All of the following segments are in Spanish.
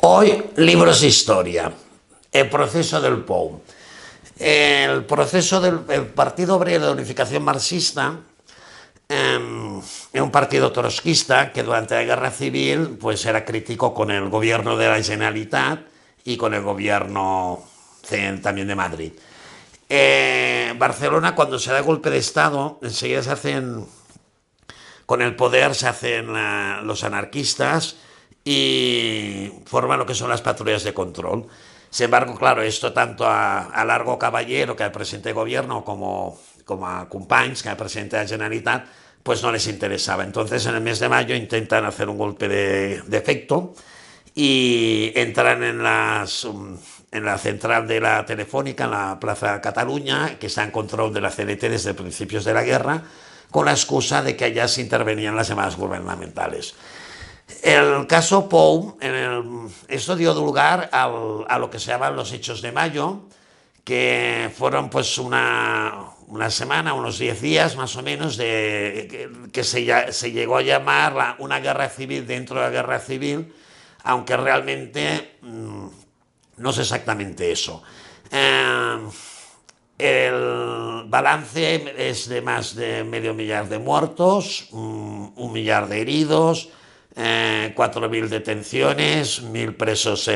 Hoy, libros de historia. El proceso del POU. El proceso del Partido Obrero de Unificación Marxista es un partido trotskista que durante la Guerra Civil pues era crítico con el gobierno de la Generalitat y con el gobierno también de Madrid. Barcelona, cuando se da el golpe de Estado, enseguida se hacen, con el poder se hacen los anarquistas y forman lo que son las patrullas de control. Sin embargo, claro, esto tanto a Largo Caballero, que al presidente de gobierno, como a Companys, que al presidente de la Generalitat, pues no les interesaba. Entonces, en el mes de mayo intentan hacer un golpe de efecto y entran en la central de la Telefónica, en la Plaza Cataluña, que está en control de la CNT desde principios de la guerra, con la excusa de que allá se intervenían las llamadas gubernamentales. El caso Pou, esto dio lugar a lo que se llaman los hechos de mayo, que fueron pues una semana, unos 10 días más o menos, que se llegó a llamar una guerra civil dentro de la guerra civil, aunque realmente no es exactamente eso. El balance es de más de 500.000 de muertos, 1.000.000 de heridos, 4.000 detenciones, 1.000 presos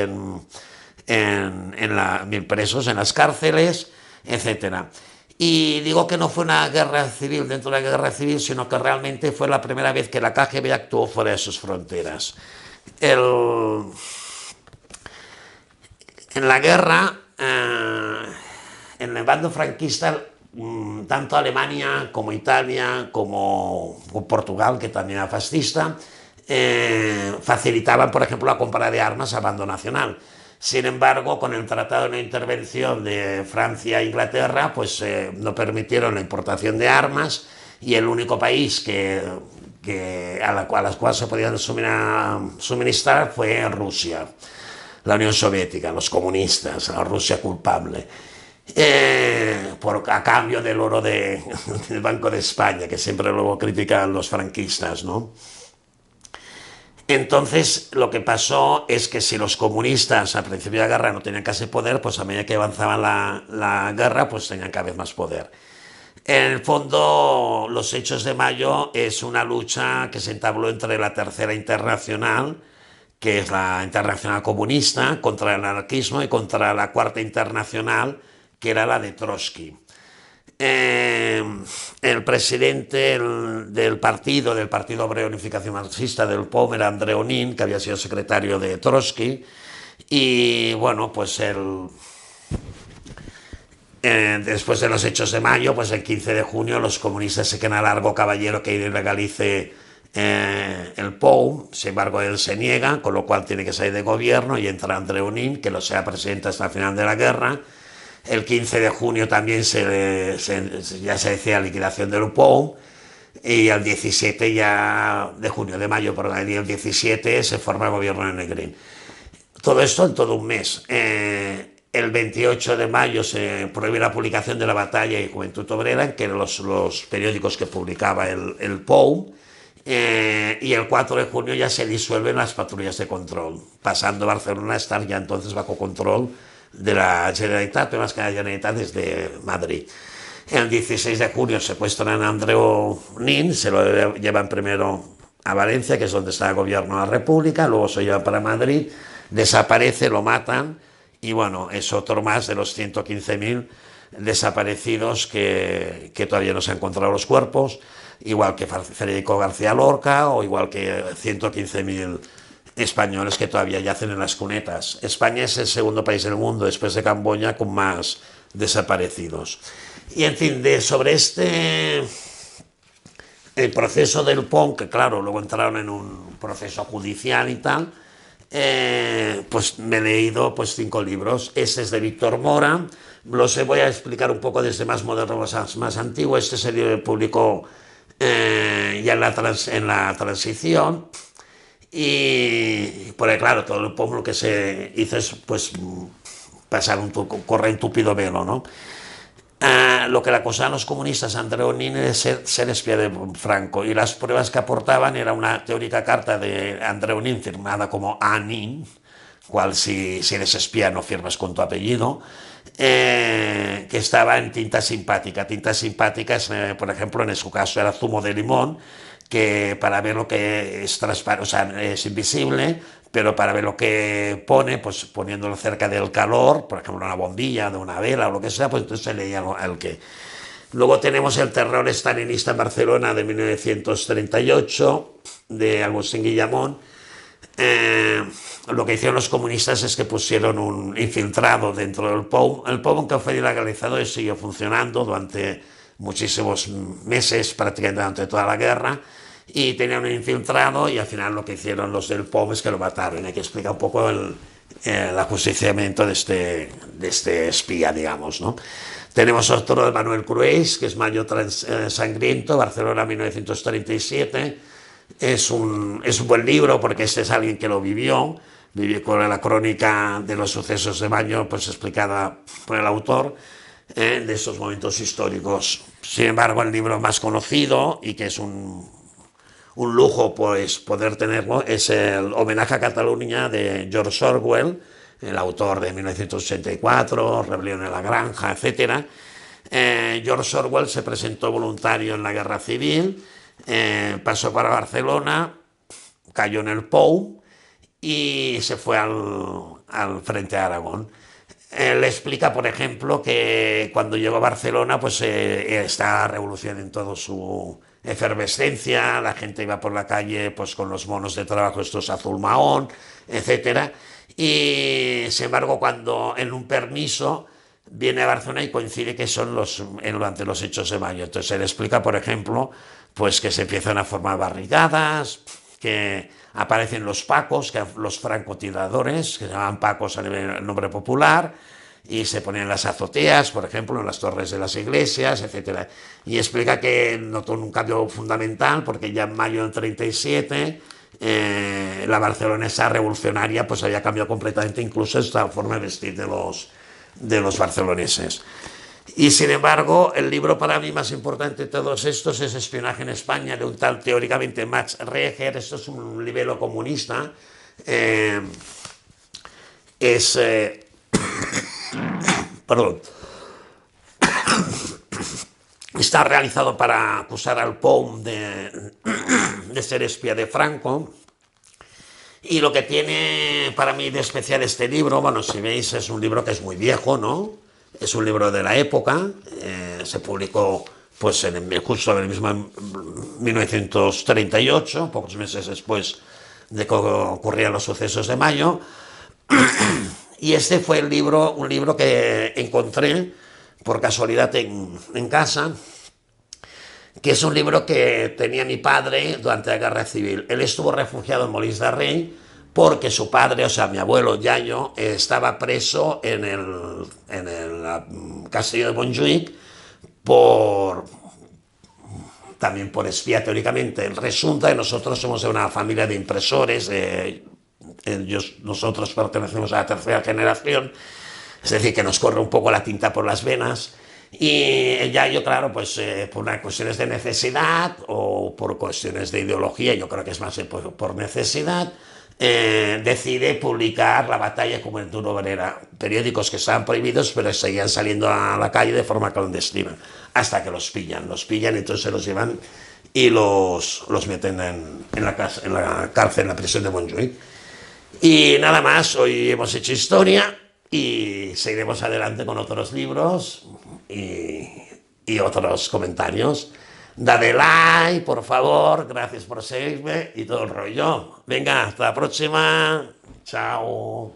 en las cárceles, etc. Y digo que no fue una guerra civil dentro de la guerra civil, sino que realmente fue la primera vez que la KGB actuó fuera de sus fronteras. En la guerra, en el bando franquista, tanto Alemania como Italia, como Portugal, que también era fascista, facilitaban, por ejemplo, la compra de armas al bando nacional. Sin embargo, con el Tratado de No Intervención de Francia e Inglaterra, pues no permitieron la importación de armas, y el único país a las cuales se podían suministrar fue Rusia, la Unión Soviética, los comunistas, la Rusia culpable. A cambio del oro del Banco de España, que siempre luego critican los franquistas, ¿no? Entonces, lo que pasó es que si los comunistas al principio de la guerra no tenían casi poder, pues a medida que avanzaba la guerra, pues tenían cada vez más poder. En el fondo, los hechos de mayo es una lucha que se entabló entre la Tercera Internacional, que es la Internacional Comunista, contra el anarquismo, y contra la Cuarta Internacional, que era la de Trotsky. El presidente del Partido Obrero de Unificación Marxista, del POU, era André Onin, que había sido secretario de Trotsky, y bueno, pues después de los hechos de mayo, pues el 15 de junio los comunistas se quedan a Largo Caballero que ilegalice el POU. Sin embargo, él se niega, con lo cual tiene que salir de gobierno, y entra André Onin, que lo sea presidente hasta el final de la guerra. El 15 de junio también ya se decía liquidación del POU, y el 17 ya de junio, de mayo, por ahí, el 17 se forma el gobierno de Negrín. Todo esto en todo un mes. El 28 de mayo se prohíbe la publicación de La Batalla y Juventud Obrera, que eran los periódicos que publicaba el POU, y el 4 de junio ya se disuelven las patrullas de control, pasando Barcelona a estar ya entonces bajo control de la Generalitat, pero más que la Generalitat desde Madrid. El 16 de junio secuestran a André Onin, se lo llevan primero a Valencia, que es donde está el gobierno de la República, luego se llevan para Madrid, desaparece, lo matan, y bueno, es otro más de los 115.000 desaparecidos que todavía no se han encontrado los cuerpos, igual que Federico García Lorca, o igual que 115.000 españoles que todavía yacen en las cunetas. España es el segundo país del mundo, después de Camboya, con más desaparecidos. Y en fin, sobre el proceso del POU, que claro, luego entraron en un proceso judicial y tal, pues me he leído 5 libros. Este es de Víctor Mora, los voy a explicar un poco desde más moderno a más antiguo. Este se publicó ya en la transición. Y porque claro, todo el pueblo que se hizo es pues correr un túpido velo, ¿no? Lo que le acusaban los comunistas a André Onin es ser espía de Franco, y las pruebas que aportaban era una teórica carta de André Onin firmada como Anin, cual si eres espía no firmas con tu apellido, que estaba en tinta simpática. Tinta simpática es, por ejemplo, en su caso era zumo de limón, que para ver lo que es transparente, o sea, es invisible, pero para ver lo que pone, pues poniéndolo cerca del calor, por ejemplo, una bombilla, de una vela o lo que sea, pues entonces se leía el que. Luego tenemos el terror estalinista en Barcelona de 1938, de Agustín Guillamón. Eh, lo que hicieron los comunistas es que pusieron un infiltrado dentro del POUM. El POUM, aunque fue ilegalizado, y siguió funcionando durante muchísimos meses, prácticamente durante toda la guerra, y tenían un infiltrado, y al final lo que hicieron los del POUM es que lo mataron. Hay que explicar un poco el ajusticiamiento de este espía, digamos, ¿no? Tenemos otro de Manuel Crueix, que es Mayo Sangriento, Barcelona 1937. Es un buen libro porque este es alguien que lo vivió con la crónica de los sucesos de Mayo, pues explicada por el autor, de esos momentos históricos. Sin embargo, el libro más conocido y que es un lujo pues poder tenerlo es el Homenaje a Cataluña de George Orwell, el autor de 1984, Rebelión en la Granja, etc. George Orwell se presentó voluntario en la Guerra Civil, pasó para Barcelona, cayó en el POU y se fue al frente de Aragón. Él explica, por ejemplo, que cuando llegó a Barcelona, pues está la revolución en toda su efervescencia, la gente iba por la calle pues con los monos de trabajo estos azul mahón, etcétera. Y sin embargo, cuando en un permiso viene a Barcelona y coincide que son durante los hechos de Mayo. Entonces él explica, por ejemplo, pues que se empiezan a formar barricadas, que aparecen los pacos, los francotiradores, que se llaman pacos a nivel nombre popular, y se ponen en las azoteas, por ejemplo, en las torres de las iglesias, etcétera. Y explica que notó un cambio fundamental porque ya en mayo del 37 la barcelonesa revolucionaria pues había cambiado completamente incluso esta forma de vestir de los barceloneses. Y sin embargo, el libro para mí más importante de todos estos es Espionaje en España, de un tal teóricamente Max Reger. Esto es un libelo comunista. Perdón. Está realizado para acusar al POUM de ser espía de Franco. Y lo que tiene para mí de especial este libro, bueno, si veis, es un libro que es muy viejo, ¿no? Es un libro de la época, se publicó pues justo en el mismo 1938, pocos meses después de que ocurrían los sucesos de Mayo. Y este fue un libro que encontré por casualidad en casa, que es un libro que tenía mi padre durante la Guerra Civil. Él estuvo refugiado en Molins de Rey porque su padre, o sea, mi abuelo Yayo, estaba preso en el castillo de Montjuïc también por espía teóricamente. Resulta que nosotros somos de una familia de impresores, nosotros pertenecemos a la tercera generación, es decir, que nos corre un poco la tinta por las venas. Y Yayo, claro, pues por unas cuestiones de necesidad o por cuestiones de ideología, yo creo que es más por necesidad, decide publicar La Batalla de Juventud Obrera, periódicos que estaban prohibidos pero seguían saliendo a la calle de forma clandestina, hasta que los pillan, entonces se los llevan y los meten en la cárcel, en la prisión de Montjuïc. Y nada más, hoy hemos hecho historia y seguiremos adelante con otros libros y otros comentarios. Dale like, por favor, gracias por seguirme y todo el rollo. Venga, hasta la próxima. Chao.